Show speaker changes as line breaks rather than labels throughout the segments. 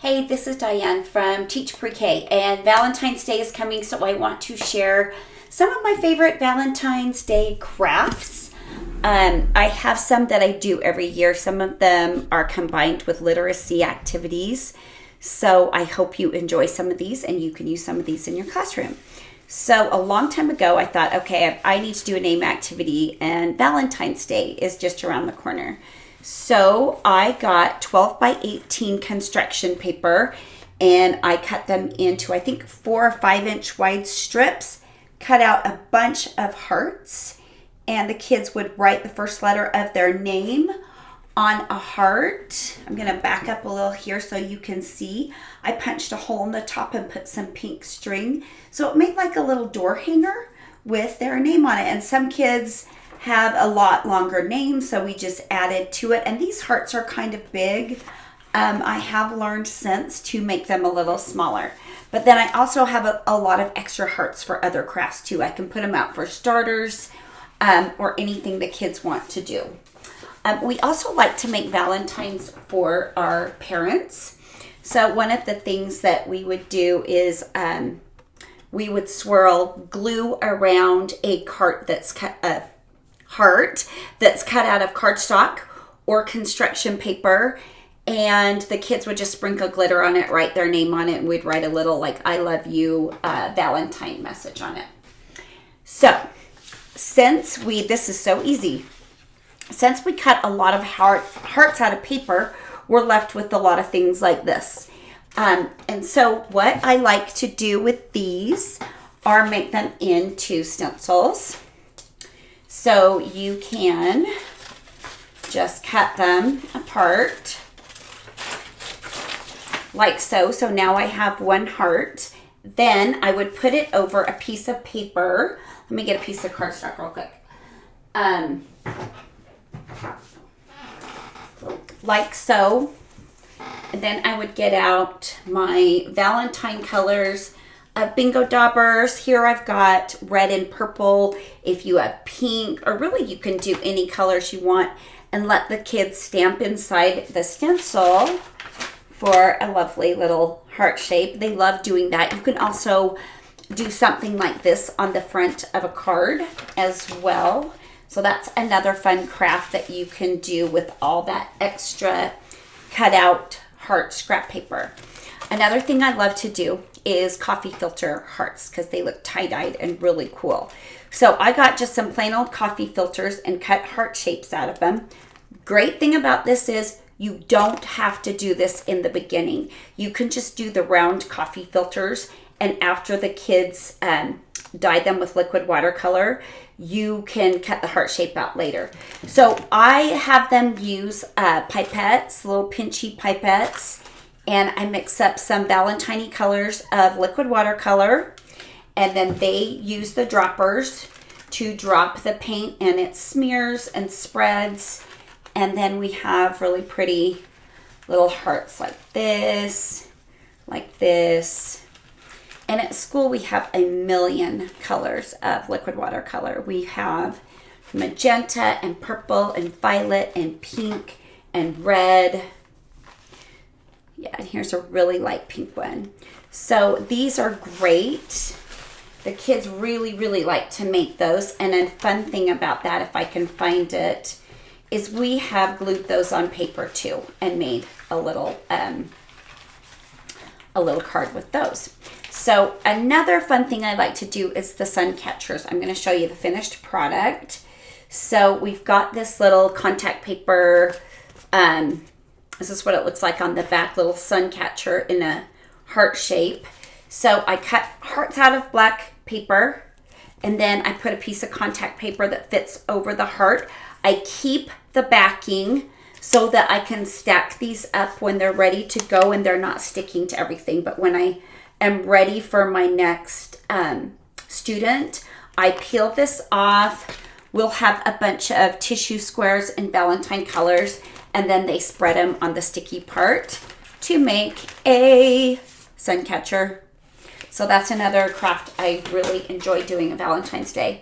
Hey, this is Diane from Teach Pre-K, and Valentine's Day is coming, so I want to share some of my favorite Valentine's Day crafts. I have some that I do every year. Some of them are combined with literacy activities, so I hope you enjoy some of these and you can use some of these in your classroom. So a long time ago, I thought, okay, I need to do a name activity, and Valentine's Day is just around the corner. So I got 12 by 18 construction paper and I cut them into, I think, 4 or 5 inch wide strips, cut out a bunch of hearts, and the kids would write the first letter of their name on a heart. I'm going to back up a little here so you can see. I punched a hole in the top and put some pink string. So it made like a little door hanger with their name on it. And some kids have a lot longer names, so we just added to it. And these hearts are kind of big. I have learned since to make them a little smaller. But then I also have a lot of extra hearts for other crafts too. I can put them out for starters or anything the kids want to do. We also like to make Valentines for our parents. So one of the things that we would do is we would swirl glue around a heart that's cut out of cardstock or construction paper, and the kids would just sprinkle glitter on it, write their name on it, and we'd write a little like "I love you" Valentine message on it. So this is so easy. Since we cut a lot of hearts out of paper, we're left with a lot of things like this. And so what I like to do with these are make them into stencils. So you can just cut them apart like so. So now I have one heart. Then I would put it over a piece of paper. Let me get a piece of cardstock real quick. Like so. And then I would get out my Valentine colors of Bingo Daubers. Here I've got red and purple. If you have pink, or really you can do any colors you want, and let the kids stamp inside the stencil for a lovely little heart shape. They love doing that. You can also do something like this on the front of a card as well. So that's another fun craft that you can do with all that extra cut out heart scrap paper. Another thing I love to do is coffee filter hearts because they look tie-dyed and really cool. So I got just some plain old coffee filters and cut heart shapes out of them. Great thing about this is you don't have to do this in the beginning. You can just do the round coffee filters, and after the kids dye them with liquid watercolor, you can cut the heart shape out later. So I have them use pipettes, little pinchy pipettes, and I mix up some Valentine colors of liquid watercolor, and then they use the droppers to drop the paint, and it smears and spreads, and then we have really pretty little hearts like this. And at school, we have a million colors of liquid watercolor. We have magenta and purple and violet and pink and red. Yeah, and here's a really light pink one. So these are great. The kids really, really like to make those. And a fun thing about that, if I can find it, is we have glued those on paper too and made a little card with those. So another fun thing I like to do is the sun catchers. I'm going to show you the finished product. So we've got this little contact paper. This is what it looks like on the back, little sun catcher in a heart shape. So I cut hearts out of black paper, and then I put a piece of contact paper that fits over the heart. I keep the backing so that I can stack these up when they're ready to go and they're not sticking to everything. But when I am ready for my next student, I peel this off. We'll have a bunch of tissue squares in Valentine colors, and then they spread them on the sticky part to make a sun catcher. So that's another craft I really enjoy doing on Valentine's Day.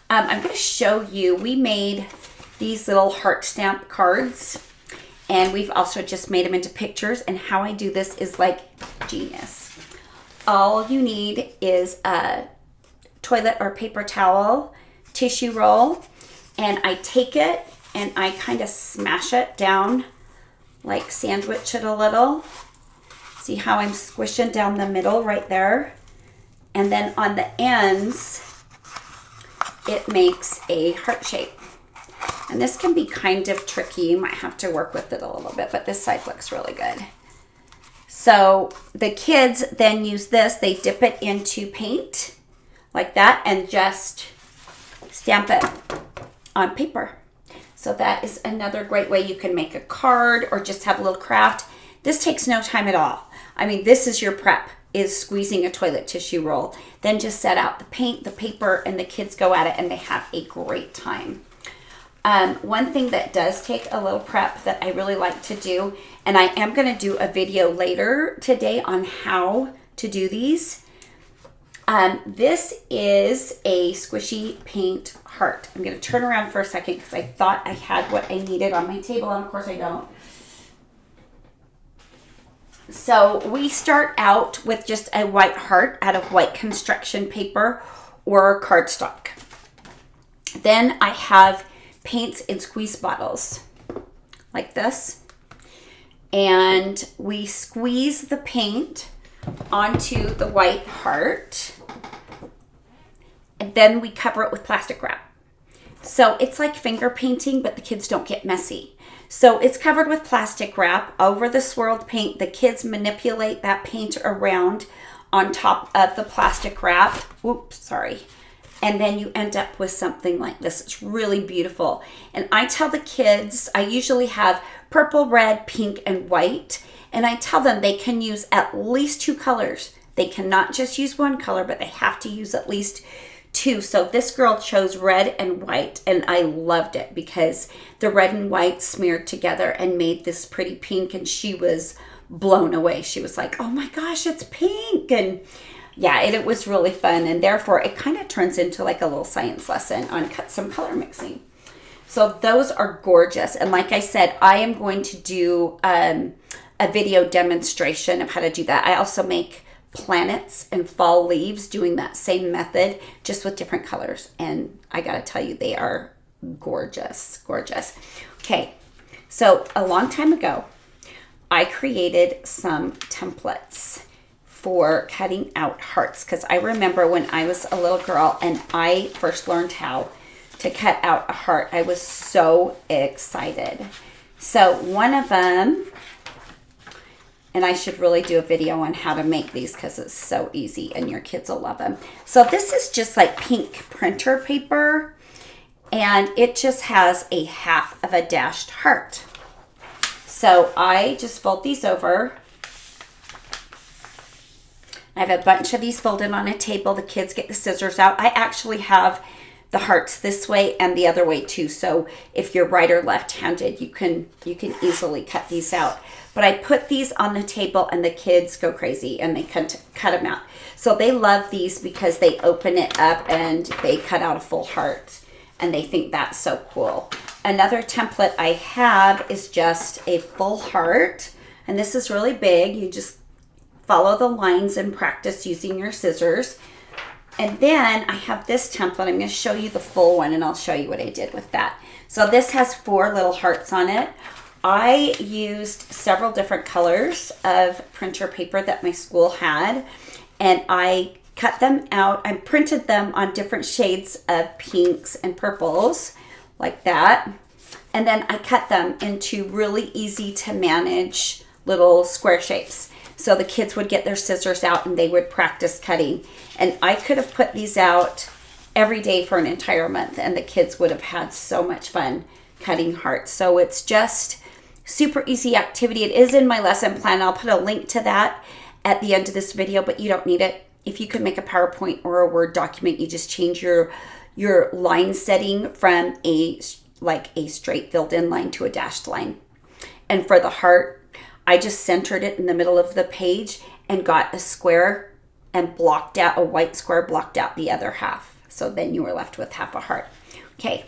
I'm going to show you, we made these little heart stamp cards, And we've also just made them into pictures. And how I do this is like genius. All you need is a toilet or paper towel, tissue roll, and I take it and I kind of smash it down, like sandwich it a little. See how I'm squishing down the middle right there? And then on the ends, it makes a heart shape. And this can be kind of tricky. You might have to work with it a little bit, but this side looks really good. So the kids then use this. They dip it into paint like that and just stamp it on paper. So that is another great way you can make a card or just have a little craft. This takes no time at all. I mean, this is your prep, is squeezing a toilet tissue roll. Then just set out the paint, the paper, and the kids go at it and they have a great time. One thing that does take a little prep that I really like to do, and I am going to do a video later today on how to do these. This is a squishy paint heart. I'm going to turn around for a second because I thought I had what I needed on my table, and of course I don't. So we start out with just a white heart out of white construction paper or cardstock. Then I have paints in squeeze bottles like this. And we squeeze the paint onto the white heart. And then we cover it with plastic wrap. So it's like finger painting, but the kids don't get messy. So it's covered with plastic wrap over the swirled paint. The kids manipulate that paint around on top of the plastic wrap. Oops, sorry. And then you end up with something like this. It's really beautiful. And I tell the kids, I usually have purple, red, pink, and white. And I tell them they can use at least 2 colors. They cannot just use 1 color, but they have to use at least 2. So this girl chose red and white, and I loved it because the red and white smeared together and made this pretty pink, and she was blown away. She was like, oh my gosh, it's pink. And yeah, it was really fun, and therefore it kind of turns into like a little science lesson on some color mixing. So those are gorgeous. And like I said, I am going to do a video demonstration of how to do that. I also make planets and fall leaves doing that same method, just with different colors. And I gotta tell you, they are gorgeous, gorgeous. Okay, so a long time ago, I created some templates for cutting out hearts, because I remember when I was a little girl and I first learned how to cut out a heart, I was so excited. So one of them, and I should really do a video on how to make these because it's so easy and your kids will love them. So this is just like pink printer paper, and it just has a half of a dashed heart. So I just fold these over. I have a bunch of these folded on a table. The kids get the scissors out. I actually have the hearts this way and the other way too. So if you're right or left-handed, you can easily cut these out. But I put these on the table and the kids go crazy and they cut them out. So they love these because they open it up and they cut out a full heart, and they think that's so cool. Another template I have is just a full heart, and this is really big. You just follow the lines and practice using your scissors. And then I have this template. I'm going to show you the full one, and I'll show you what I did with that. So this has 4 little hearts on it. I used several different colors of printer paper that my school had, and I cut them out. I printed them on different shades of pinks and purples like that. And then I cut them into really easy to manage little square shapes. So the kids would get their scissors out and they would practice cutting. And I could have put these out every day for an entire month, and the kids would have had so much fun cutting hearts. So it's just super easy activity. It is in my lesson plan. I'll put a link to that at the end of this video, but you don't need it. If you can make a PowerPoint or a Word document, you just change your line setting from a straight filled in line to a dashed line. And for the heart, I just centered it in the middle of the page and got a square and blocked out, a white square blocked out the other half. So then you were left with half a heart. Okay.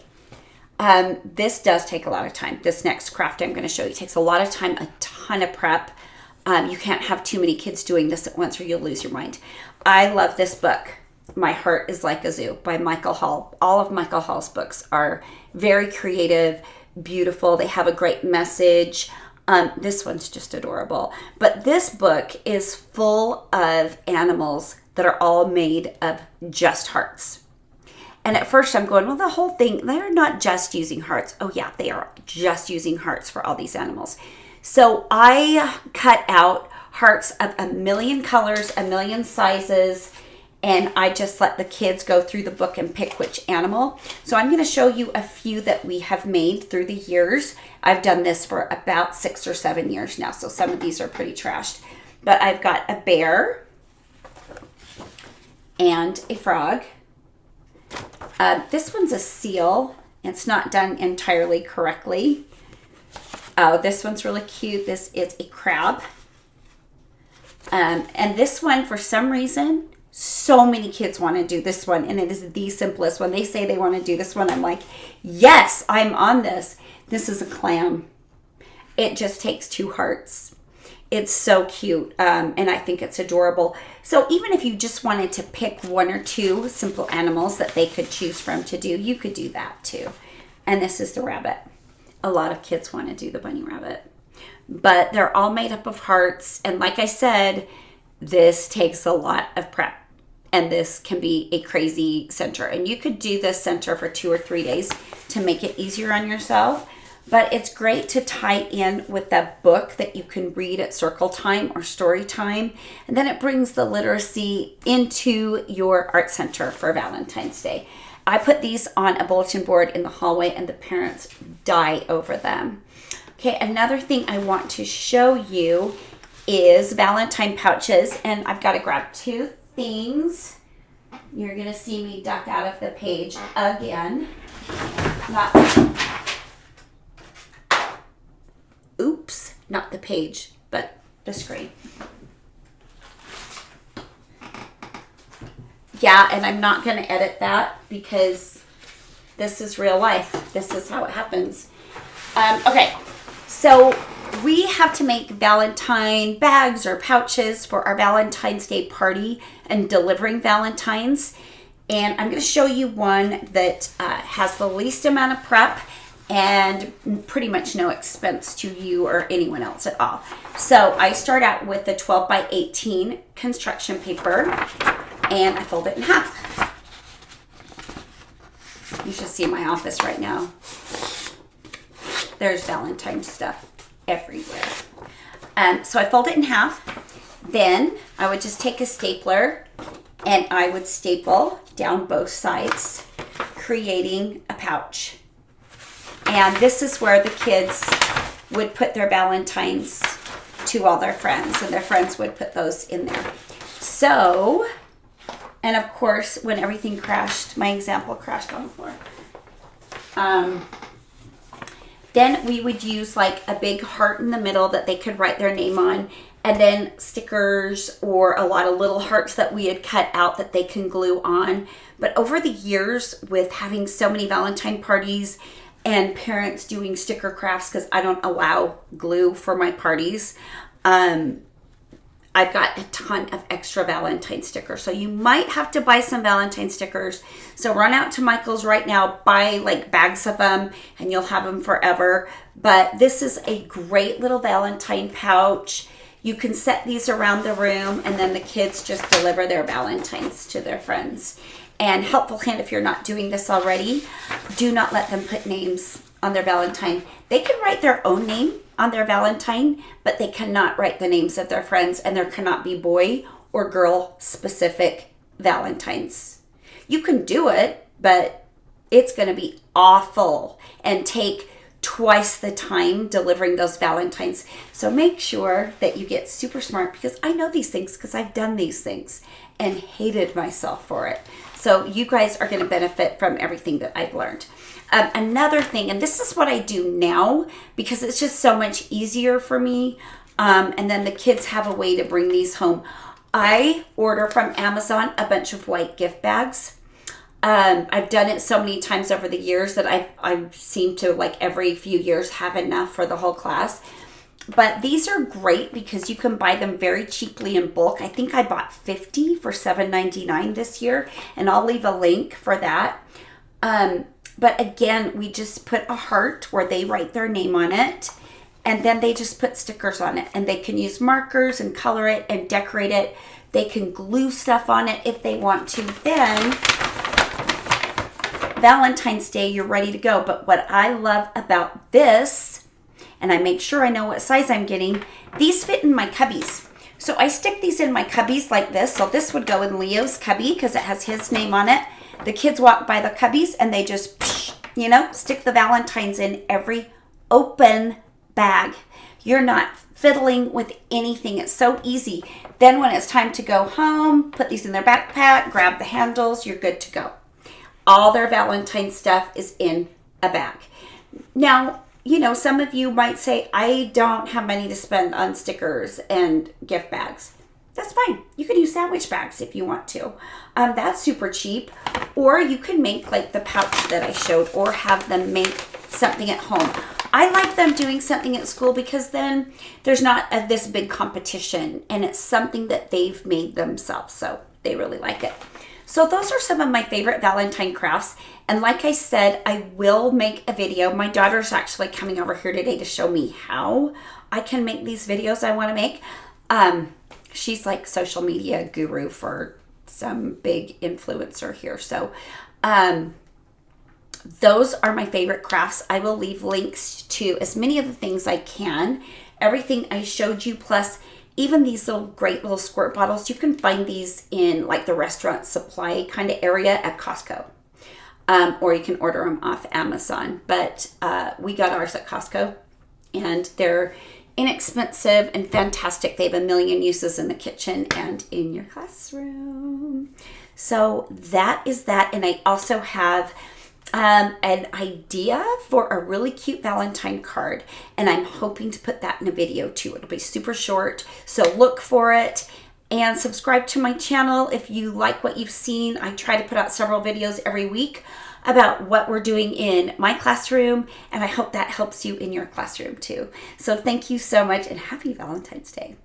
This does take a lot of time. This next craft I'm going to show you takes a lot of time, a ton of prep. You can't have too many kids doing this at once or you'll lose your mind. I love this book, My Heart is Like a Zoo by Michael Hall. All of Michael Hall's books are very creative, beautiful. They have a great message. This one's just adorable. But this book is full of animals that are all made of just hearts. And at first I'm going, well, the whole thing, they're not just using hearts. Oh yeah, they are just using hearts for all these animals. So I cut out hearts of a million colors, a million sizes, and I just let the kids go through the book and pick which animal. So I'm going to show you a few that we have made through the years. I've done this for about 6 or 7 years now, so some of these are pretty trashed. But I've got a bear and a frog. This one's a seal. It's not done entirely correctly. Oh, this one's really cute. This is a crab. And this one, for some reason, so many kids want to do this one, and it is the simplest. When they say they want to do this one, I'm like, yes, I'm on this. This is a clam. It just takes 2 hearts. It's so cute, and I think it's adorable. So even if you just wanted to pick 1 or 2 simple animals that they could choose from to do, you could do that too. And this is the rabbit. A lot of kids want to do the bunny rabbit. But they're all made up of hearts, and like I said, this takes a lot of prep. And this can be a crazy center. And you could do this center for 2 or 3 days to make it easier on yourself. But it's great to tie in with that book that you can read at circle time or story time. And then it brings the literacy into your art center for Valentine's Day. I put these on a bulletin board in the hallway and the parents die over them. Okay, another thing I want to show you is Valentine pouches. And I've got to grab 2 things. You're going to see me duck out of the page again. Oops, not the page, but the screen. Yeah, and I'm not going to edit that because this is real life. This is how it happens. Okay, so we have to make Valentine bags or pouches for our Valentine's Day party and delivering Valentines. And I'm going to show you one that has the least amount of prep and pretty much no expense to you or anyone else at all. So I start out with the 12 by 18 construction paper and I fold it in half. You should see my office right now. There's Valentine stuff everywhere. So I fold it in half. Then I would just take a stapler and I would staple down both sides, creating a pouch. And this is where the kids would put their Valentines to all their friends, and their friends would put those in there. So, and of course, when everything crashed, my example crashed on the floor. Then we would use like a big heart in the middle that they could write their name on, and then stickers or a lot of little hearts that we had cut out that they can glue on. But over the years, with having so many Valentine parties and parents doing sticker crafts, because I don't allow glue for my parties, I've got a ton of extra Valentine stickers. So you might have to buy some Valentine stickers. So run out to Michael's right now, buy like bags of them, and you'll have them forever. But this is a great little Valentine pouch. You can set these around the room, and then the kids just deliver their Valentines to their friends. And helpful hint, if you're not doing this already, do not let them put names on their Valentine. They can write their own name on their Valentine, but they cannot write the names of their friends, and there cannot be boy or girl specific Valentines. You can do it, but it's going to be awful and take twice the time delivering those Valentines. So make sure that you get super smart, because I know these things because I've done these things and hated myself for it. So you guys are going to benefit from everything that I've learned. Another thing, and this is what I do now because it's just so much easier for me, and then the kids have a way to bring these home. I order from Amazon a bunch of white gift bags. I've done it so many times over the years that I seem to, like, every few years have enough for the whole class. But these are great because you can buy them very cheaply in bulk. I think I bought 50 for $7.99 this year, and I'll leave a link for that. But again, we just put a heart where they write their name on it, and then they just put stickers on it, and they can use markers and color it and decorate it. They can glue stuff on it if they want to. Then Valentine's Day, you're ready to go. But what I love about this, and I make sure I know what size I'm getting, these fit in my cubbies. So I stick these in my cubbies like this. So this would go in Leo's cubby because it has his name on it. The kids walk by the cubbies and they just, stick the Valentines in every open bag. You're not fiddling with anything. It's so easy. Then when it's time to go home, put these in their backpack, grab the handles, you're good to go. All their Valentine stuff is in a bag. Now, some of you might say, I don't have money to spend on stickers and gift bags. That's fine. You can use sandwich bags if you want to. That's super cheap. Or you can make like the pouch that I showed, or have them make something at home. I like them doing something at school because then there's not this big competition, and it's something that they've made themselves. So they really like it. So those are some of my favorite Valentine crafts. And like I said, I will make a video. My daughter's actually coming over here today to show me how I can make these videos I want to make. She's like social media guru for some big influencer here. So those are my favorite crafts. I will leave links to as many of the things I can. Everything I showed you, plus even these great little squirt bottles, you can find these in like the restaurant supply kind of area at Costco. Or you can order them off Amazon. But we got ours at Costco, and they're inexpensive and fantastic. They have a million uses in the kitchen and in your classroom. So that is that. And I also have an idea for a really cute Valentine card, and I'm hoping to put that in a video too. It'll be super short, so look for it. And subscribe to my channel if you like what you've seen. I try to put out several videos every week about what we're doing in my classroom, and I hope that helps you in your classroom too. So thank you so much, and happy Valentine's Day.